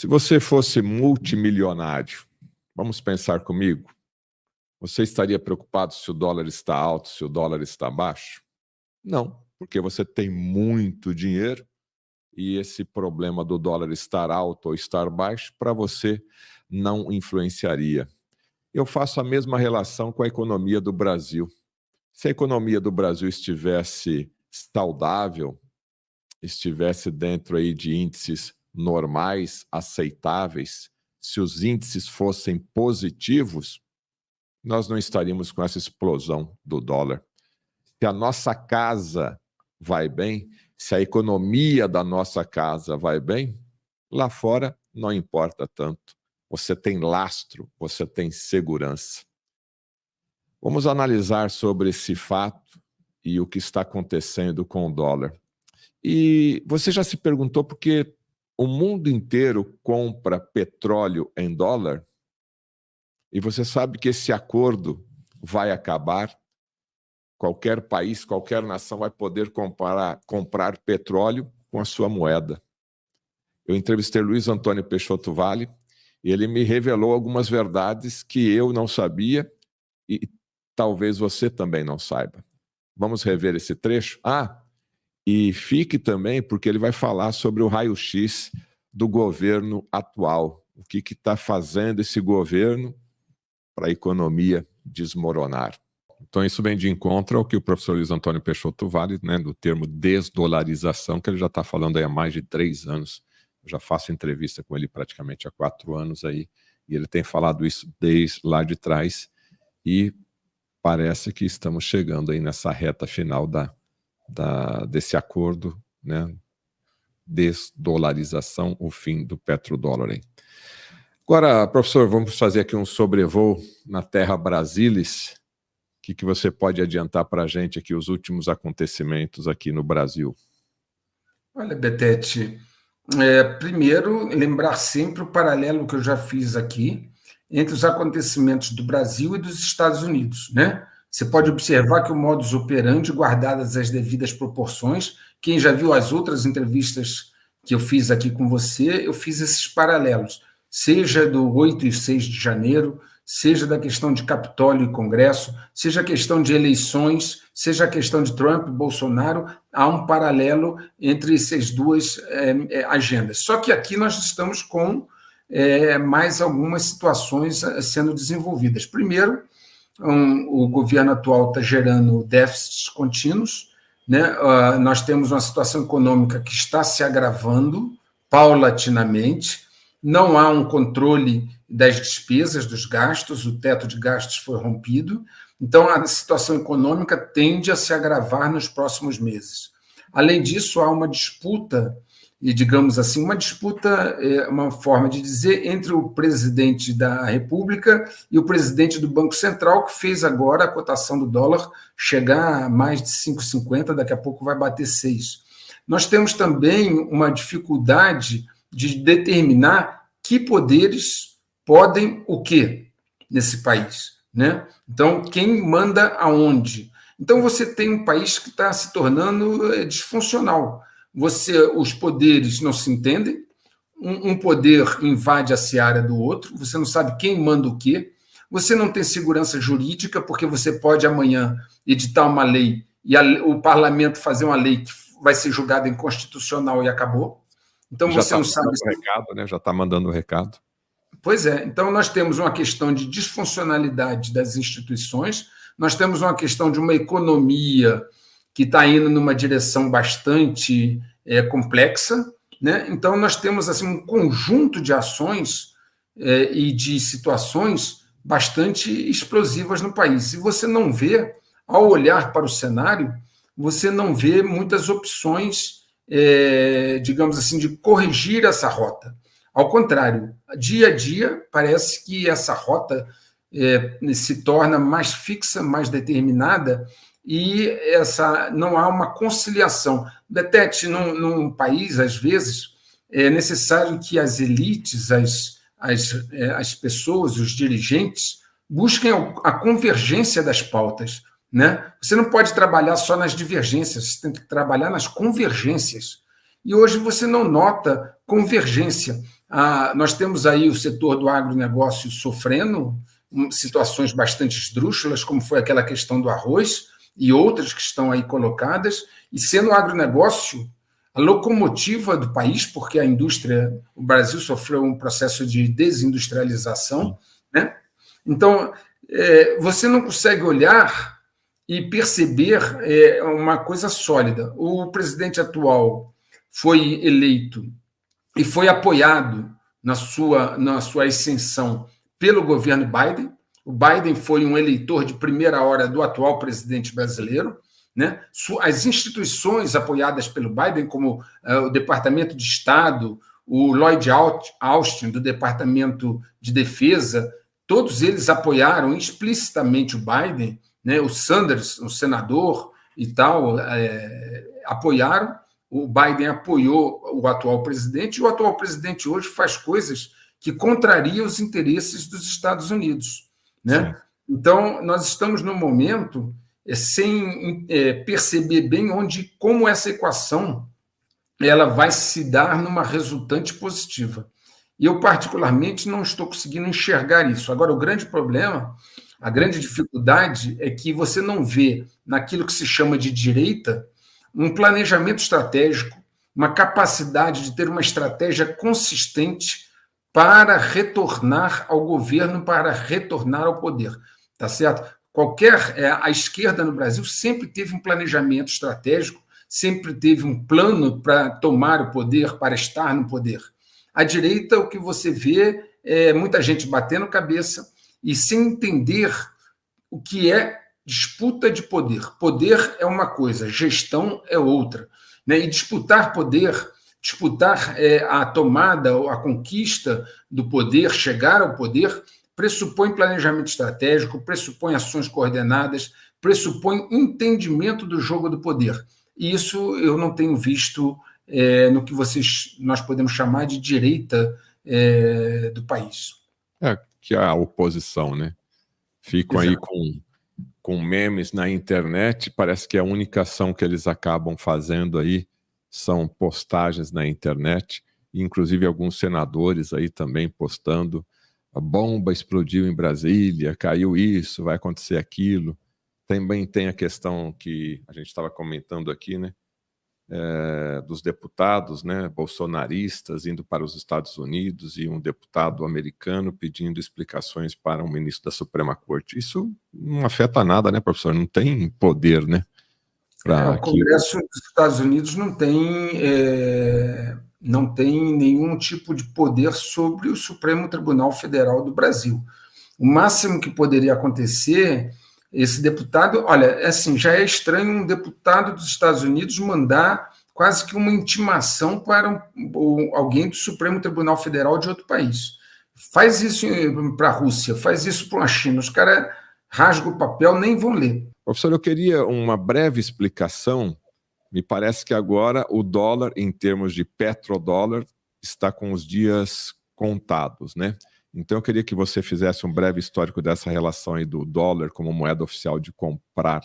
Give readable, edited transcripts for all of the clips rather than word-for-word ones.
Se você fosse multimilionário, vamos pensar comigo, você estaria preocupado se o dólar está alto, se o dólar está baixo? Não, porque você tem muito dinheiro e esse problema do dólar estar alto ou estar baixo, para você não influenciaria. Eu faço a mesma relação com a economia do Brasil. Se a economia do Brasil estivesse saudável, estivesse dentro aí de índices normais, aceitáveis, se os índices fossem positivos, nós não estaríamos com essa explosão do dólar. Se a nossa casa vai bem, se a economia da nossa casa vai bem, lá fora não importa tanto. Você tem lastro, você tem segurança. Vamos analisar sobre esse fato e o que está acontecendo com o dólar. E você já se perguntou por que o mundo inteiro compra petróleo em dólar? E você sabe que esse acordo vai acabar? Qualquer país, qualquer nação vai poder comprar petróleo com a sua moeda. Eu entrevistei Luiz Antônio Peixoto Vale e ele me revelou algumas verdades que eu não sabia e talvez você também não saiba. Vamos rever esse trecho? E fique também, porque ele vai falar sobre o raio-x do governo atual. O que está fazendo esse governo para a economia desmoronar. Então, isso vem de encontro ao que o professor Luiz Antônio Peixoto Vale, né, do termo desdolarização, que ele já está falando aí há mais de 3 anos. Eu já faço entrevista com ele praticamente há 4 anos aí, e ele tem falado isso desde lá de trás, e parece que estamos chegando aí nessa reta final desse acordo, né, desdolarização, o fim do petrodólar aí. Agora, professor, vamos fazer aqui um sobrevoo na terra Brasilis. O que você pode adiantar para a gente aqui os últimos acontecimentos aqui no Brasil? Olha, Betete, primeiro, lembrar sempre o paralelo que eu já fiz aqui entre os acontecimentos do Brasil e dos Estados Unidos, né? Você pode observar que o modus operandi, guardadas as devidas proporções, quem já viu as outras entrevistas que eu fiz aqui com você, eu fiz esses paralelos, seja do 8 e 6 de janeiro, seja da questão de Capitólio e Congresso, seja a questão de eleições, seja a questão de Trump e Bolsonaro, há um paralelo entre essas duas agendas. Só que aqui nós estamos com mais algumas situações sendo desenvolvidas. Primeiro, o governo atual está gerando déficits contínuos, né? Nós temos uma situação econômica que está se agravando paulatinamente, não há um controle das despesas, dos gastos, o teto de gastos foi rompido, então a situação econômica tende a se agravar nos próximos meses. Além disso, há uma disputa, e digamos assim, uma forma de dizer, entre o presidente da República e o presidente do Banco Central, que fez agora a cotação do dólar chegar a mais de 5,50, daqui a pouco vai bater 6. Nós temos também uma dificuldade de determinar que poderes podem o quê nesse país, né? Então, quem manda aonde? Então, você tem um país que está se tornando disfuncional. Os poderes não se entendem, um poder invade a seara do outro, você não sabe quem manda o quê, você não tem segurança jurídica, porque você pode amanhã editar uma lei e o parlamento fazer uma lei que vai ser julgada inconstitucional e acabou. Então, já você não sabe... recado, né? Já está mandando o recado. Pois é, então nós temos uma questão de disfuncionalidade das instituições, nós temos uma questão de uma economia que está indo numa direção bastante complexa, né? Então nós temos assim, um conjunto de ações e de situações bastante explosivas no país. E você não vê, ao olhar para o cenário, você não vê muitas opções, digamos assim, de corrigir essa rota. Ao contrário, dia a dia, parece que essa rota se torna mais fixa, mais determinada, e não há uma conciliação. Betete, num país, às vezes, é necessário que as elites, as pessoas, os dirigentes, busquem a convergência das pautas, né? Você não pode trabalhar só nas divergências, você tem que trabalhar nas convergências. E hoje você não nota convergência. Nós temos aí o setor do agronegócio sofrendo situações bastante esdrúxulas, como foi aquela questão do arroz e outras que estão aí colocadas, e sendo o agronegócio a locomotiva do país, porque o Brasil sofreu um processo de desindustrialização, né? Então, você não consegue olhar e perceber uma coisa sólida. O presidente atual foi eleito e foi apoiado na sua ascensão pelo governo Biden. O Biden foi um eleitor de primeira hora do atual presidente brasileiro, né? As instituições apoiadas pelo Biden, como o Departamento de Estado, o Lloyd Austin, do Departamento de Defesa, todos eles apoiaram explicitamente o Biden, né? O Sanders, o senador e tal, apoiaram. O Biden apoiou o atual presidente, e o atual presidente hoje faz coisas que contrariam os interesses dos Estados Unidos, né? Então, nós estamos num momento sem perceber bem como essa equação ela vai se dar numa resultante positiva. E eu, particularmente, não estou conseguindo enxergar isso. Agora, o grande problema, a grande dificuldade é que você não vê naquilo que se chama de direita um planejamento estratégico, uma capacidade de ter uma estratégia consistente para retornar ao governo, para retornar ao poder. Tá certo? A esquerda no Brasil sempre teve um planejamento estratégico, sempre teve um plano para tomar o poder, para estar no poder. A direita, o que você vê é muita gente batendo cabeça e sem entender o que é disputa de poder. Poder é uma coisa, gestão é outra, né? E disputar poder, disputar a tomada, a conquista do poder, chegar ao poder, pressupõe planejamento estratégico, pressupõe ações coordenadas, pressupõe entendimento do jogo do poder. E isso eu não tenho visto no que nós podemos chamar de direita do país. Que é a oposição, né? Ficam aí com memes na internet, parece que a única ação que eles acabam fazendo aí são postagens na internet, inclusive alguns senadores aí também postando: a bomba explodiu em Brasília, caiu isso, vai acontecer aquilo. Também tem a questão que a gente estava comentando aqui, né? Dos deputados, né, bolsonaristas indo para os Estados Unidos e um deputado americano pedindo explicações para um ministro da Suprema Corte. Isso não afeta nada, né, professor? Não tem poder, né? O Congresso dos Estados Unidos não tem nenhum tipo de poder sobre o Supremo Tribunal Federal do Brasil. O máximo que poderia acontecer, esse deputado, olha, assim, já é estranho um deputado dos Estados Unidos mandar quase que uma intimação para alguém do Supremo Tribunal Federal de outro país. Faz isso para a Rússia, faz isso para a China, os caras rasgam o papel, nem vão ler. Professor, eu queria uma breve explicação. Me parece que agora o dólar, em termos de petrodólar, está com os dias contados, né? Então eu queria que você fizesse um breve histórico dessa relação aí do dólar como moeda oficial de comprar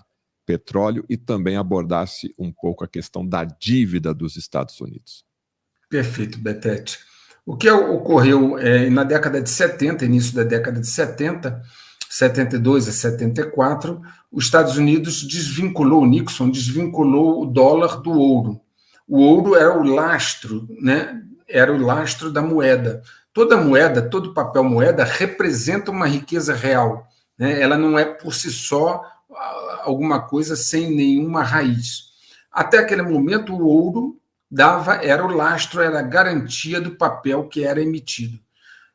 petróleo e também abordasse um pouco a questão da dívida dos Estados Unidos. Perfeito, Betete. O que ocorreu na década de 70, início da década de 70, 72 a 74, os Estados Unidos o Nixon desvinculou o dólar do ouro. O ouro era o lastro, né? Era o lastro da moeda. Toda moeda, todo papel moeda representa uma riqueza real, né? Ela não é por si só alguma coisa sem nenhuma raiz. Até aquele momento, o ouro era o lastro, era a garantia do papel que era emitido.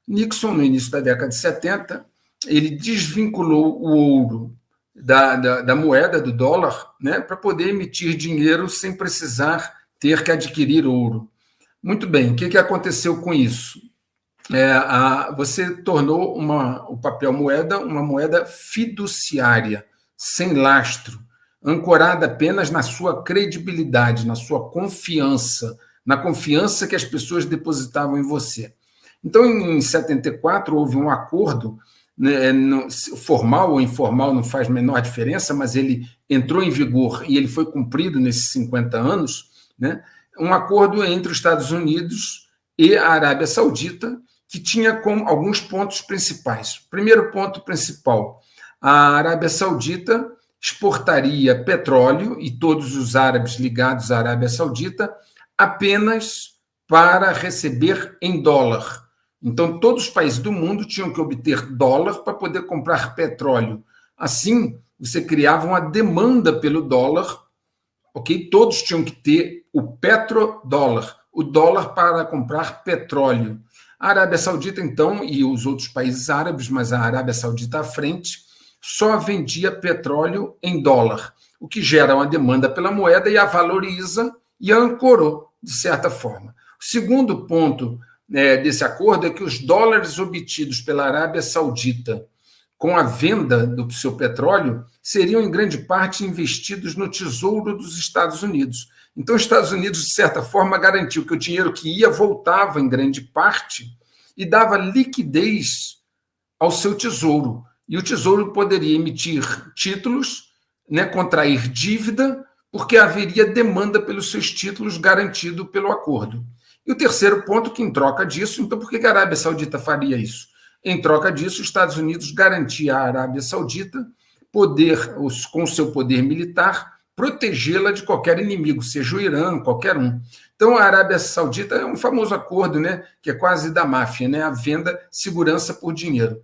Nixon, no início da década de 70, ele desvinculou o ouro da moeda, do dólar, né, para poder emitir dinheiro sem precisar ter que adquirir ouro. Muito bem, o que aconteceu com isso? Você tornou o papel moeda uma moeda fiduciária, sem lastro, ancorada apenas na sua credibilidade, na sua confiança, na confiança que as pessoas depositavam em você. Então, em 74, houve um acordo, né, formal ou informal, não faz a menor diferença, mas ele entrou em vigor e ele foi cumprido nesses 50 anos, né, um acordo entre os Estados Unidos e a Arábia Saudita, que tinha como alguns pontos principais. Primeiro ponto principal, a Arábia Saudita exportaria petróleo e todos os árabes ligados à Arábia Saudita apenas para receber em dólar. Então, todos os países do mundo tinham que obter dólar para poder comprar petróleo. Assim, você criava uma demanda pelo dólar, ok? Todos tinham que ter o petrodólar, o dólar para comprar petróleo. A Arábia Saudita, então, e os outros países árabes, mas a Arábia Saudita à frente, só vendia petróleo em dólar, o que gera uma demanda pela moeda e a valoriza e a ancorou, de certa forma. O segundo ponto desse acordo é que os dólares obtidos pela Arábia Saudita com a venda do seu petróleo seriam, em grande parte, investidos no Tesouro dos Estados Unidos. Então, os Estados Unidos, de certa forma, garantiu que o dinheiro que ia voltava, em grande parte, e dava liquidez ao seu tesouro. E o Tesouro poderia emitir títulos, contrair dívida, porque haveria demanda pelos seus títulos garantido pelo acordo. E o terceiro ponto, que em troca disso, então por que a Arábia Saudita faria isso? Em troca disso, os Estados Unidos garantia à Arábia Saudita com o seu poder militar, protegê-la de qualquer inimigo, seja o Irã, qualquer um. Então, a Arábia Saudita é um famoso acordo, que é quase da máfia, a venda, segurança por dinheiro.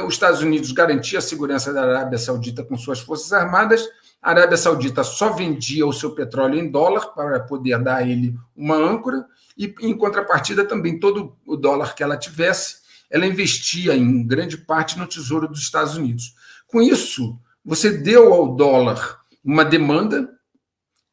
Os Estados Unidos garantia a segurança da Arábia Saudita com suas forças armadas, a Arábia Saudita só vendia o seu petróleo em dólar para poder dar a ele uma âncora, e, em contrapartida, também todo o dólar que ela tivesse, ela investia em grande parte no Tesouro dos Estados Unidos. Com isso, você deu ao dólar uma demanda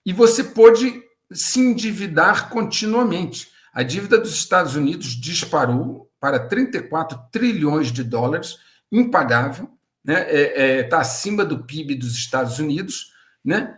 e você pôde se endividar continuamente. A dívida dos Estados Unidos disparou para 34 trilhões de dólares, impagável, está acima do PIB dos Estados Unidos,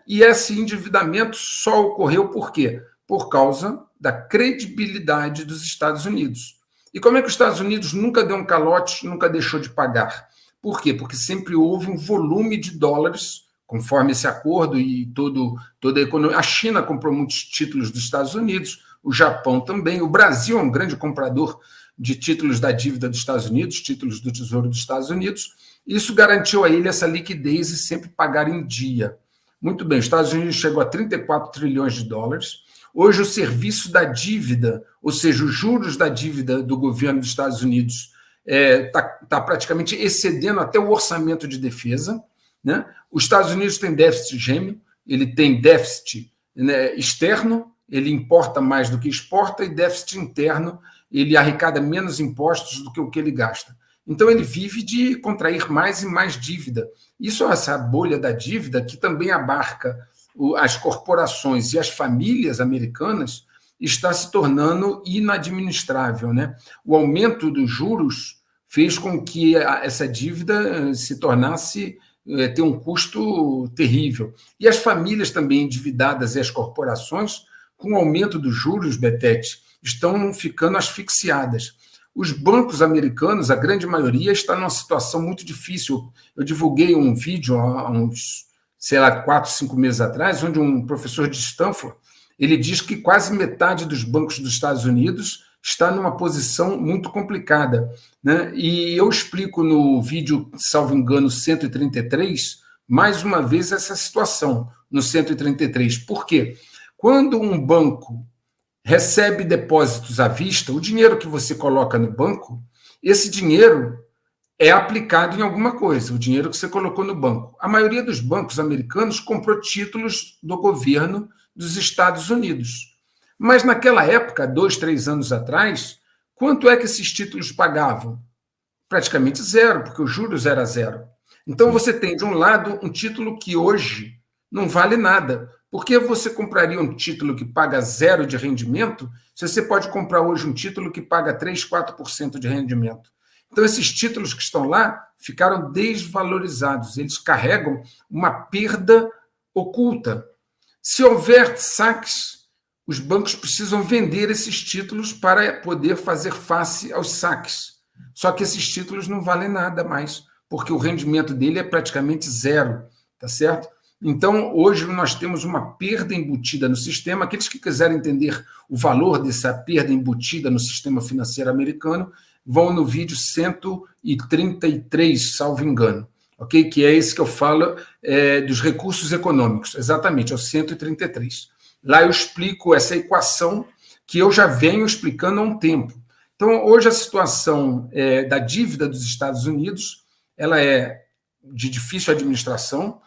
e esse endividamento só ocorreu por quê? Por causa da credibilidade dos Estados Unidos. E como é que os Estados Unidos nunca deu um calote, nunca deixou de pagar? Por quê? Porque sempre houve um volume de dólares, conforme esse acordo e toda a economia. A China comprou muitos títulos dos Estados Unidos, o Japão também, o Brasil é um grande comprador de títulos da dívida dos Estados Unidos, títulos do Tesouro dos Estados Unidos. Isso garantiu a ele essa liquidez e sempre pagar em dia. Muito bem, os Estados Unidos chegou a 34 trilhões de dólares. Hoje, o serviço da dívida, ou seja, os juros da dívida do governo dos Estados Unidos, está praticamente excedendo até o orçamento de defesa. Os Estados Unidos tem déficit gêmeo, ele tem déficit externo, ele importa mais do que exporta, e déficit interno, ele arrecada menos impostos do que o que ele gasta. Então, ele vive de contrair mais e mais dívida. Isso é essa bolha da dívida que também abarca as corporações e as famílias americanas, está se tornando inadministrável. O aumento dos juros fez com que essa dívida se tornasse ter um custo terrível. E as famílias também endividadas e as corporações, com o aumento dos juros, Betete, estão ficando asfixiadas. Os bancos americanos, a grande maioria, está numa situação muito difícil. Eu divulguei um vídeo há uns 4, 5 meses atrás, onde um professor de Stanford, ele diz que quase metade dos bancos dos Estados Unidos está numa posição muito complicada. E eu explico no vídeo, salvo engano, 133, mais uma vez essa situação, no 133. Por quê? Quando um banco recebe depósitos à vista, o dinheiro que você coloca no banco, esse dinheiro é aplicado em alguma coisa, o dinheiro que você colocou no banco. A maioria dos bancos americanos comprou títulos do governo dos Estados Unidos. Mas naquela época, 2, 3 anos atrás, quanto é que esses títulos pagavam? Praticamente zero, porque os juros era zero. Então você tem, de um lado, um título que hoje não vale nada. Por que você compraria um título que paga zero de rendimento se você pode comprar hoje um título que paga 3, 4% de rendimento? Então, esses títulos que estão lá ficaram desvalorizados, eles carregam uma perda oculta. Se houver saques, os bancos precisam vender esses títulos para poder fazer face aos saques. Só que esses títulos não valem nada mais, porque o rendimento dele é praticamente zero, tá certo? Então, hoje nós temos uma perda embutida no sistema. Aqueles que quiserem entender o valor dessa perda embutida no sistema financeiro americano, vão no vídeo 133, salvo engano, ok? Que é esse que eu falo dos recursos econômicos, exatamente, é o 133. Lá eu explico essa equação que eu já venho explicando há um tempo. Então, hoje a situação da dívida dos Estados Unidos, ela é de difícil administração,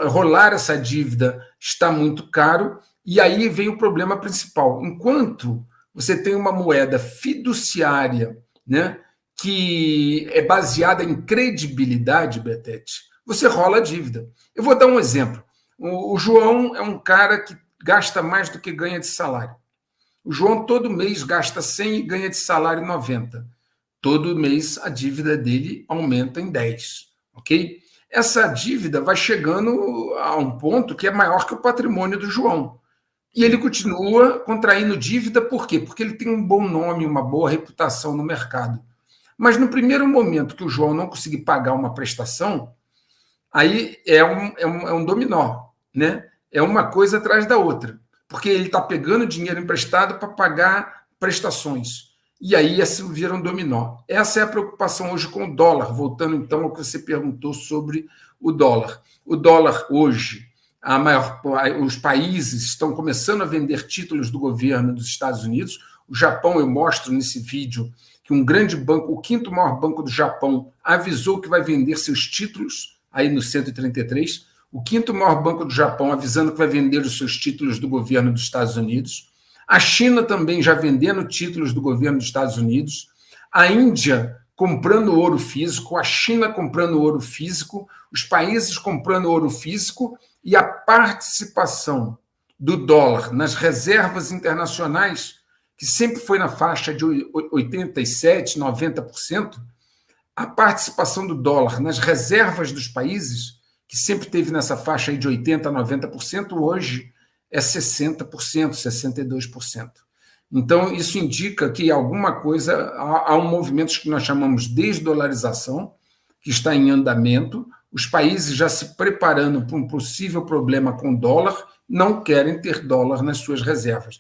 rolar essa dívida está muito caro, e aí vem o problema principal. Enquanto você tem uma moeda fiduciária, né, que é baseada em credibilidade, Betete, você rola a dívida. Eu vou dar um exemplo. O João é um cara que gasta mais do que ganha de salário. O João todo mês gasta 100 e ganha de salário 90. Todo mês a dívida dele aumenta em 10, ok? Essa dívida vai chegando a um ponto que é maior que o patrimônio do João. E ele continua contraindo dívida, por quê? Porque ele tem um bom nome, uma boa reputação no mercado. Mas no primeiro momento que o João não conseguir pagar uma prestação, aí é um dominó, né? É uma coisa atrás da outra. Porque ele está pegando dinheiro emprestado para pagar prestações. E aí assim vira um dominó. Essa é a preocupação hoje com o dólar, voltando então ao que você perguntou sobre o dólar. O dólar hoje, os países estão começando a vender títulos do governo dos Estados Unidos. O Japão, eu mostro nesse vídeo, que um grande banco, o quinto maior banco do Japão, avisou que vai vender seus títulos, aí no 133, o quinto maior banco do Japão avisando que vai vender os seus títulos do governo dos Estados Unidos, a China também já vendendo títulos do governo dos Estados Unidos, a Índia comprando ouro físico, a China comprando ouro físico, os países comprando ouro físico, e a participação do dólar nas reservas internacionais, que sempre foi na faixa de 87%, 90%, a participação do dólar nas reservas dos países, que sempre teve nessa faixa aí de 80% a 90%, hoje é 60%, 62%. Então, isso indica que alguma coisa, há um movimento que nós chamamos de desdolarização, que está em andamento, os países já se preparando para um possível problema com dólar, não querem ter dólar nas suas reservas.